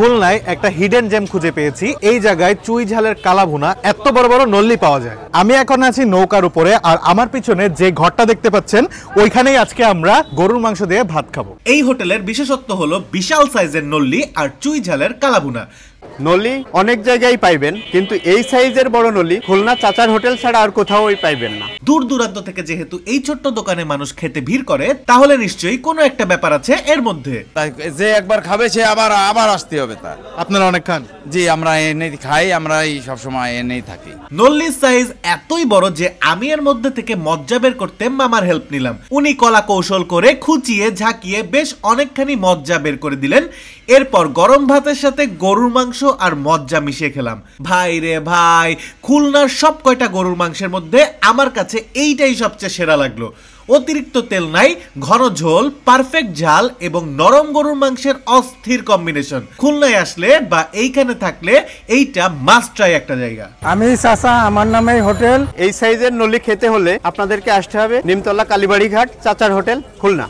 খুলনায় একটা hidden gem খুঁজে পেয়েছি। এই জায়গায় চুই ঝালের কালাভুনা এত বড় বড় নল্লি পাওয়া যায়। আমি এখন আছি নৌকার উপরে, আর আমার পিছনে যে ঘরটা দেখতে পাচ্ছেন ওইখানেই আজকে আমরা গরুর মাংস দিয়ে ভাত খাবো। এই হোটেলের বিশেষত্ব হলো বিশাল সাইজের নল্লি আর চুই ঝালের কালাভুনা। নলি অনেক জায়গায় পাইবেন, কিন্তু এই সাইজের বড় নলি খুলনা চাচার হোটেল ছাড়া আর কোথাও পাইবেন না। দূর দূরান্ত থেকে যেহেতু এই ছোট্ট দোকানে মানুষ খেতে ভিড় করে, তাহলে নিশ্চয়ই কোনো একটা ব্যাপার আছে এর মধ্যে। যে একবার খাবে সে আবার আসতে হবে তার। আপনারা অনেক খান? জি, আমরা এনেই খাই, আমরা সব সময় এনেই থাকি। নল্লির সাইজ এতই বড় যে আমি এর মধ্যে থেকে মজ্জা বের করতে মামার হেল্প নিলাম। উনি কলা কৌশল করে খুঁচিয়ে ঝাঁকিয়ে বেশ অনেকখানি মজ্জা বের করে দিলেন। এরপর গরম ভাতের সাথে গরুর মাংস আর মজ্জা মিশিয়ে খেলাম। ভাই রে ভাই, খুলনার সব কয়টা গরুর মাংসের মধ্যে আমার কাছে এইটাই সবচেয়ে সেরা লাগলো। অতিরিক্ত তেল নাই, ঘন ঝোল, পারফেক্ট ঝাল এবং নরম গরুর মাংসের অস্থির কম্বিনেশন। খুলনায় আসলে বা এইখানে থাকলে এইটা মাস্ট ট্রাই একটা জায়গা। আমি চাচা, আমার নামে হোটেল। এই সাইজের নলি খেতে হলে আপনাদেরকে আসতে হবে নিমতলা কালীবাড়ি ঘাট চাচার হোটেল খুলনা।